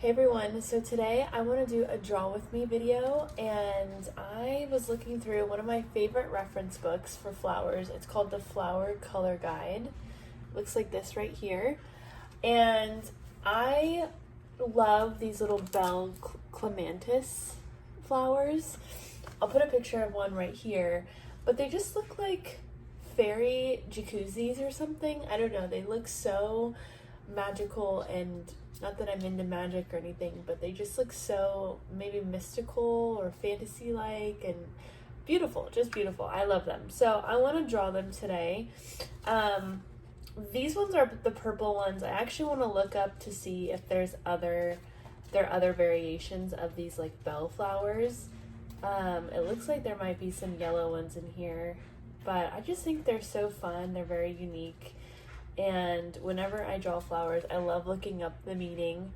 Hey everyone, so today I want to do a draw with me video, and I was looking through one of my favorite reference books for flowers. It's called the Flower Color Guide. Looks like this right here. And I love these little bell clematis flowers. I'll put a picture of one right here, but they just look like fairy jacuzzis or something. I don't know, they look so magical, and not that I'm into magic or anything, but they just look so maybe mystical or fantasy like and beautiful, just beautiful. I love them. So I want to draw them today. These ones are the purple ones. I actually want to look up to see if there are other variations of these like bell flowers. It looks like there might be some yellow ones in here, but I just think they're so fun. They're very unique. And whenever I draw flowers, I love looking up the meaning,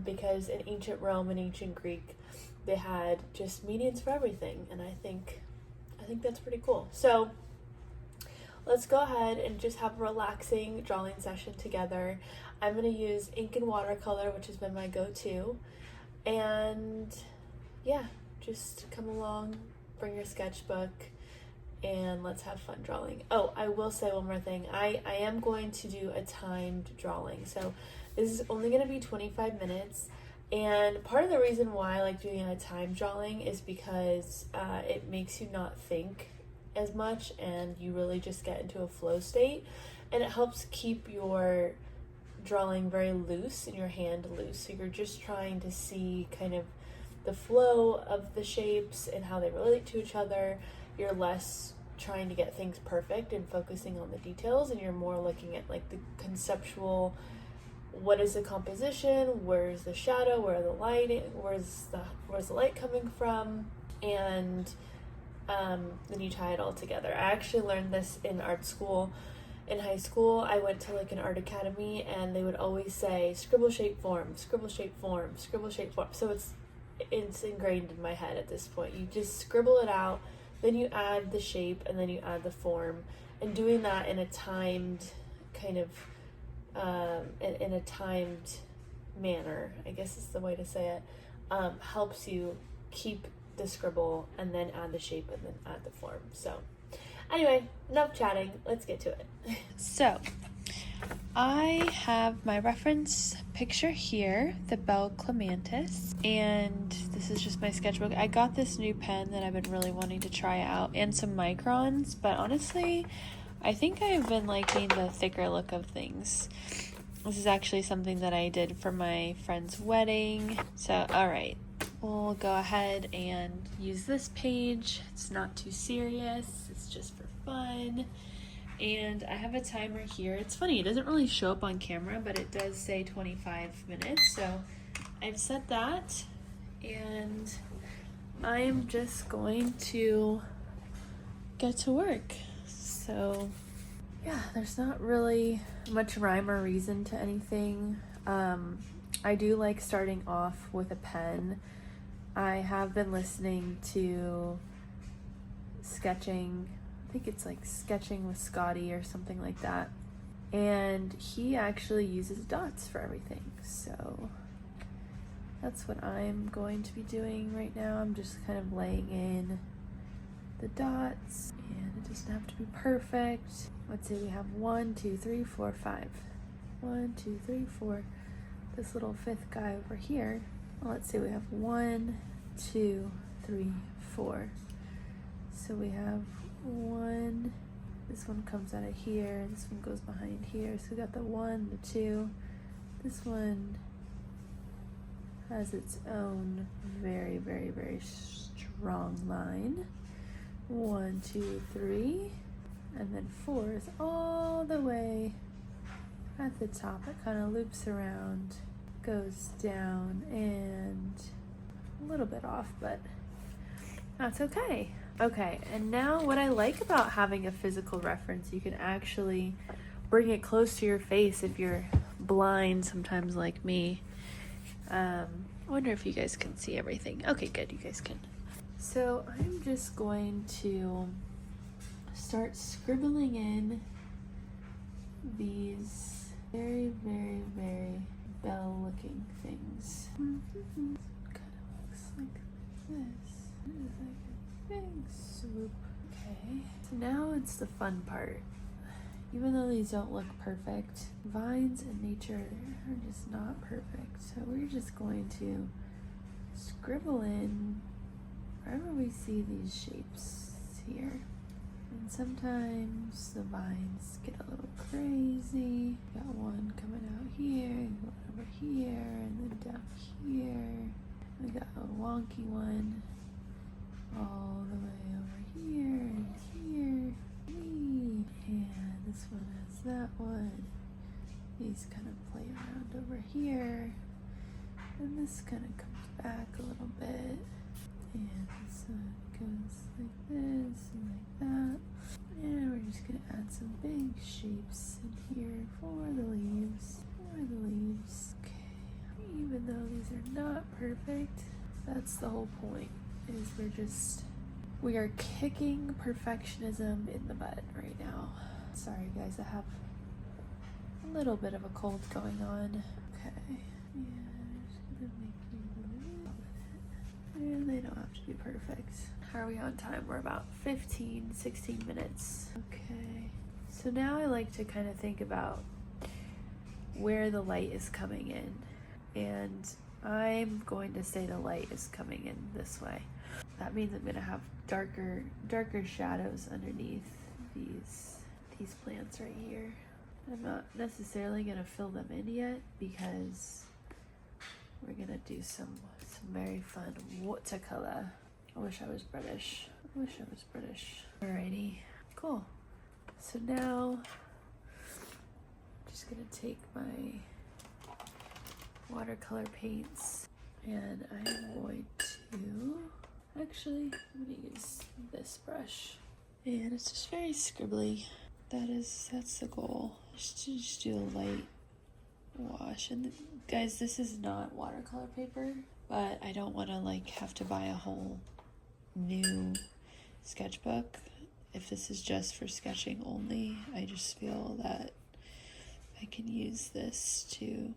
because in ancient Rome and ancient Greek, they had just meanings for everything, and I think that's pretty cool. So let's go ahead and just have a relaxing drawing session together. I'm going to use ink and watercolor, which has been my go-to, and yeah, just come along, bring your sketchbook, and let's have fun drawing. Oh, I will say one more thing. I am going to do a timed drawing. So this is only going to be 25 minutes. And part of the reason why I like doing a timed drawing is because it makes you not think as much, and you really just get into a flow state. And it helps keep your drawing very loose and your hand loose. So you're just trying to see kind of the flow of the shapes and how they relate to each other. You're less trying to get things perfect and focusing on the details, and you're more looking at like the conceptual, what is the composition, where's the shadow, where are the lighting, where's the light coming from, and then you tie it all together. I actually learned this in art school. In high school, I went to like an art academy, and they would always say scribble shape form, scribble shape form, scribble shape form. So it's ingrained in my head at this point. You just scribble it out, then you add the shape, and then you add the form. And doing that in a timed kind of, in a timed manner, I guess is the way to say it, helps you keep the scribble and then add the shape and then add the form. So anyway, enough chatting, let's get to it. So I have my reference picture here, the bell clematis, and this is just my sketchbook. I got this new pen that I've been really wanting to try out, and some microns, but honestly, I think I've been liking the thicker look of things. This is actually something that I did for my friend's wedding. So, alright, we'll go ahead and use this page. It's not too serious, it's just for fun. And I have a timer here. It's funny, it doesn't really show up on camera, but it does say 25 minutes. So I've set that, and I'm just going to get to work. So yeah, there's not really much rhyme or reason to anything. I do like starting off with a pen. I have been listening to sketching, I think it's like Sketching with Scotty or something like that, and he actually uses dots for everything. So that's what I'm going to be doing right now. I'm just kind of laying in the dots, and it doesn't have to be perfect. Let's say we have 1, 2, 3, 4, 5. 1, 2, 3, 4. This little fifth guy over here. Well, let's say we have 1, 2, 3, 4. So we have 1, this one comes out of here, this one goes behind here, so we got the 1, the 2, this one has its own very, very, very strong line, 1, 2, 3, and then 4 is all the way at the top. It kind of loops around, goes down, and a little bit off, but that's okay. Okay, and now what I like about having a physical reference, you can actually bring it close to your face if you're blind sometimes like me. I wonder if you guys can see everything. Okay, good, you guys can. So I'm just going to start scribbling in these very, very, very bell-looking things. Kind of looks like this. It is like a big swoop. Okay, so now it's the fun part. Even though these don't look perfect, vines and nature are just not perfect. So we're just going to scribble in wherever we see these shapes here. And sometimes the vines get a little crazy. Got one coming out here, one over here, and then down here. We got a wonky one all the way over here and here. Whee! And this one has that one. These kind of play around over here. And this kind of comes back a little bit. And this one goes like this and like that. And we're just gonna add some big shapes in here for the leaves. Okay. Even though these are not perfect, that's the whole point. We are kicking perfectionism in the butt right now. Sorry guys, I have a little bit of a cold going on. Okay. Yeah, just gonna make you and they don't have to be perfect. How are we on time? We're about 16 minutes. Okay. So now I like to kind of think about where the light is coming in. And I'm going to say the light is coming in this way. That means I'm gonna have darker shadows underneath these plants right here. I'm not necessarily gonna fill them in yet because we're gonna do some very fun watercolor. I wish I was British. Alrighty, cool. So now I'm just gonna take my watercolor paints and I'm going to actually, I'm gonna use this brush. And it's just very scribbly. That's the goal. Just do a light wash. And guys, this is not watercolor paper, but I don't want to like have to buy a whole new sketchbook. If this is just for sketching only, I just feel that I can use this to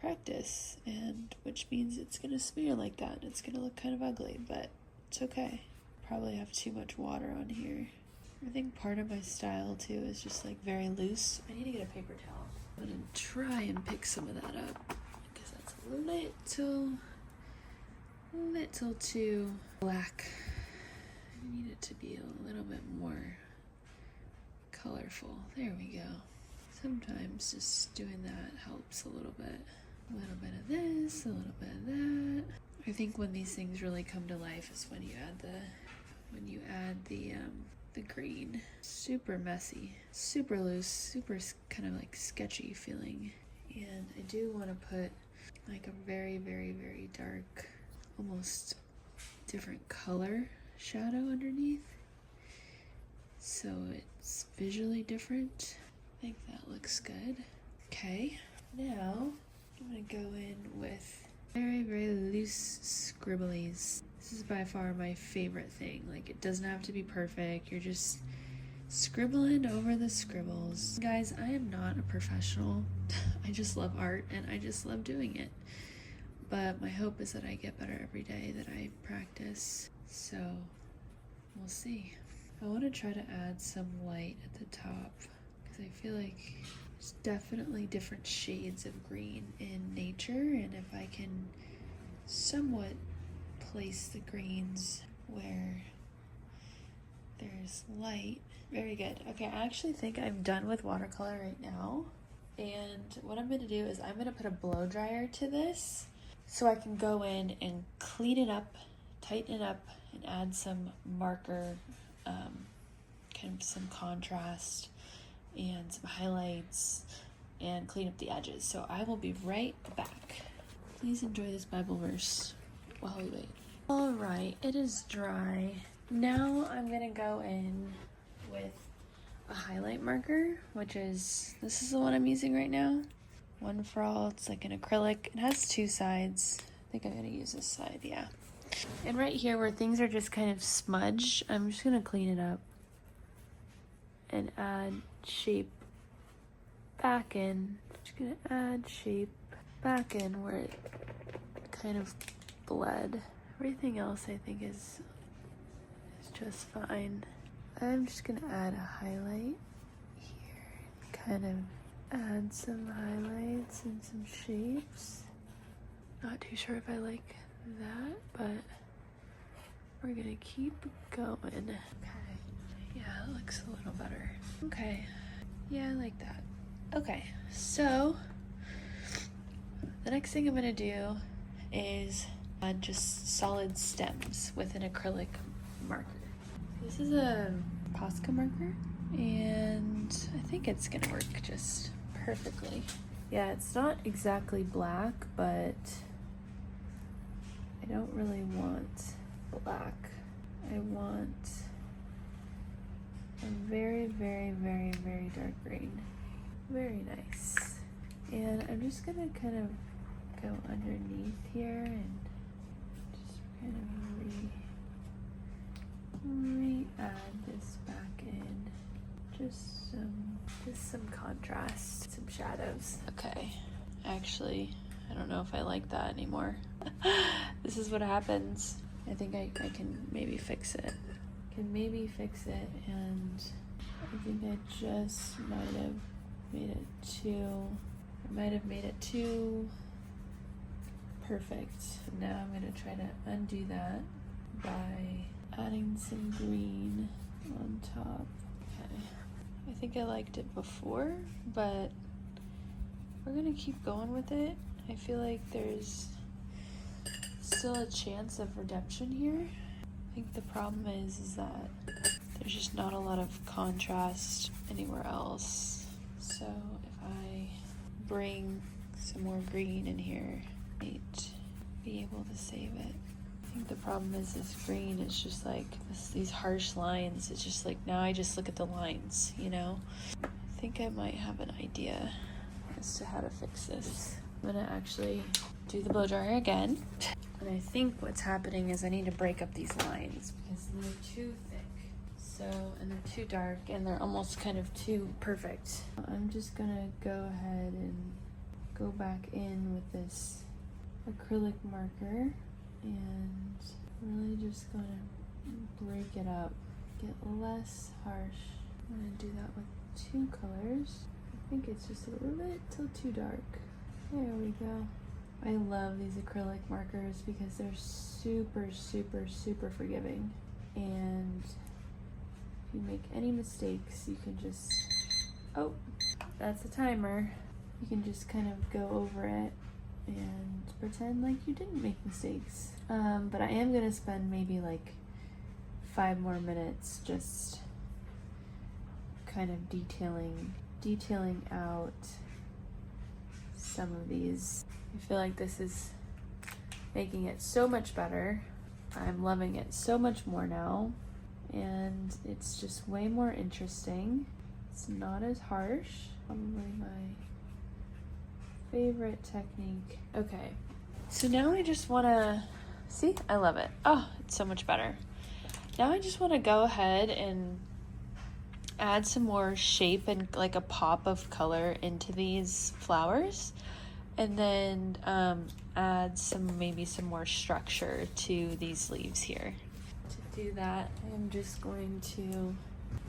practice, and which means it's gonna smear like that. It's gonna look kind of ugly, but it's okay. Probably have too much water on here. I think part of my style too is just like very loose. I need to get a paper towel. I'm gonna try and pick some of that up because that's a little too black. I need it to be a little bit more colorful. There we go. Sometimes just doing that helps a little bit. A little bit of this, a little bit of that. I think when these things really come to life is when you add the green. Super messy, super loose, super kind of like sketchy feeling. And I do want to put like a very, very, very dark, almost different color shadow underneath. So it's visually different. I think that looks good. Okay, now I'm gonna go in with very, very loose scribblies. This is by far my favorite thing. Like, it doesn't have to be perfect. You're just scribbling over the scribbles. Guys, I am not a professional. I just love art and I just love doing it. But my hope is that I get better every day, that I practice. So we'll see. I want to try to add some light at the top because I feel like there's definitely different shades of green in nature, and if I can somewhat place the greens where there's light. Very good. Okay, I actually think I'm done with watercolor right now, and what I'm going to do is I'm going to put a blow dryer to this so I can go in and clean it up, tighten it up, and add some marker, kind of some contrast and some highlights, and clean up the edges. So I will be right back. Please enjoy this Bible verse while we wait. All right, it is dry. Now I'm gonna go in with a highlight marker, this is the one I'm using right now. One for all, it's like an acrylic. It has two sides. I think I'm gonna use this side, yeah. And right here where things are just kind of smudged, I'm just gonna clean it up and add shape back in. Just gonna add shape back end where it kind of bled. Everything else I think is just fine. I'm just gonna add a highlight here, kind of add some highlights and some shapes. Not too sure if I like that, but we're gonna keep going. Okay, yeah, it looks a little better. Okay, yeah, I like that. Okay, so the next thing I'm gonna do is add just solid stems with an acrylic marker. This is a Posca marker, and I think it's gonna work just perfectly. Yeah, it's not exactly black, but I don't really want black. I want a very, very, very, very dark green. Very nice. And I'm just gonna kind of go underneath here and just kind of re-add this back in. Just some contrast, some shadows. Okay, actually, I don't know if I like that anymore. This is what happens. I think I can maybe fix it. And I think I just might have made it too perfect. Now I'm gonna try to undo that by adding some green on top. Okay, I think I liked it before, but we're gonna keep going with it. I feel like there's still a chance of redemption here. I think the problem is that there's just not a lot of contrast anywhere else. So if I bring some more green in here, I might be able to save it. I think the problem is this green is just like these harsh lines. It's just like, now I just look at the lines, you know? I think I might have an idea as to how to fix this. I'm gonna actually do the blow dryer again. And I think what's happening is I need to break up these lines because they're too thick. And they're too dark, and they're almost kind of too perfect. I'm just gonna go ahead and go back in with this acrylic marker and really just gonna break it up, get less harsh. I'm gonna do that with 2 colors. I think it's just a little too dark. There we go. I love these acrylic markers because they're super, super, super forgiving. And if you make any mistakes, you can just, oh, that's a timer. You can just kind of go over it and pretend like you didn't make mistakes. But I am gonna spend maybe like 5 more minutes just kind of detailing out some of these. I feel like this is making it so much better. I'm loving it so much more now, and it's just way more interesting. It's not as harsh. Probably my favorite technique. Okay, so now I just wanna, see, I love it. Oh, it's so much better. Now I just wanna go ahead and add some more shape and like a pop of color into these flowers. And then add maybe some more structure to these leaves here. To do that, I'm just going to,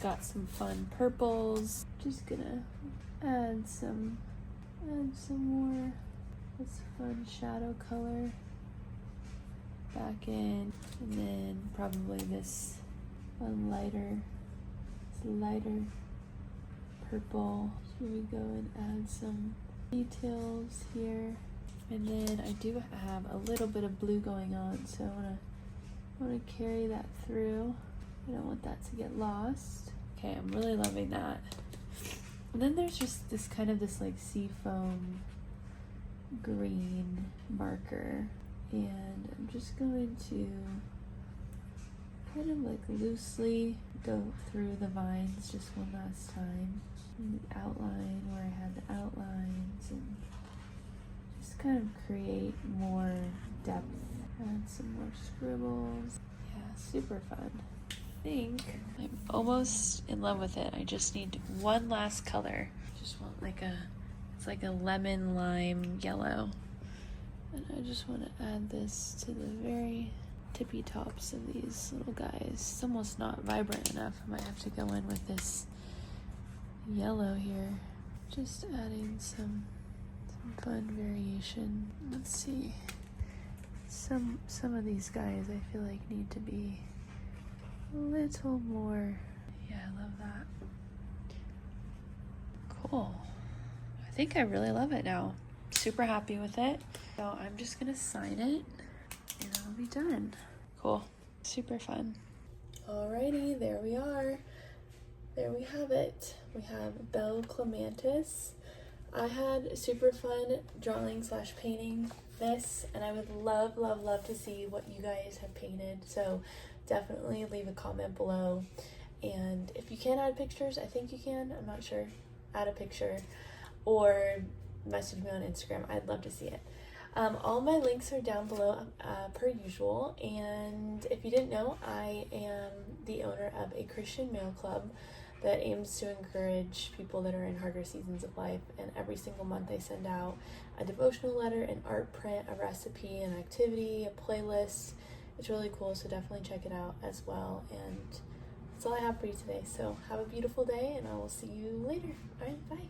got some fun purples. Just gonna add some more this fun shadow color back in, and then probably this one lighter purple. Here we go, and add some details here, and then I do have a little bit of blue going on, so I want to carry that through. I don't want that to get lost. Okay, I'm really loving that. And then there's just this kind of this like seafoam green marker, and I'm just going to kind of like loosely go through the vines just one last time. The outline where I had the outlines, and just kind of create more depth. Add some more scribbles. Yeah, super fun. I think I'm almost in love with it. I just need one last color. Just want like it's like a lemon lime yellow. And I just want to add this to the very tippy tops of these little guys. It's almost not vibrant enough. I might have to go in with this yellow here. Just adding some fun variation. Let's see. Some of these guys I feel like need to be a little more. Yeah, I love that. Cool. I think I really love it now. Super happy with it. So I'm just gonna sign it and I'll be done. Cool. Super fun. Alrighty, there we are. There we have it. We have bell clematis. I had super fun drawing / painting this, and I would love to see what you guys have painted. So definitely leave a comment below. And if you can add pictures, I think you can, I'm not sure, add a picture or message me on Instagram. I'd love to see it. All my links are down below per usual, and if you didn't know, I am the owner of a Christian mail club that aims to encourage people that are in harder seasons of life, and every single month I send out a devotional letter, an art print, a recipe, an activity, a playlist. It's really cool, so definitely check it out as well. And that's all I have for you today. So have a beautiful day, and I will see you later. All right, bye.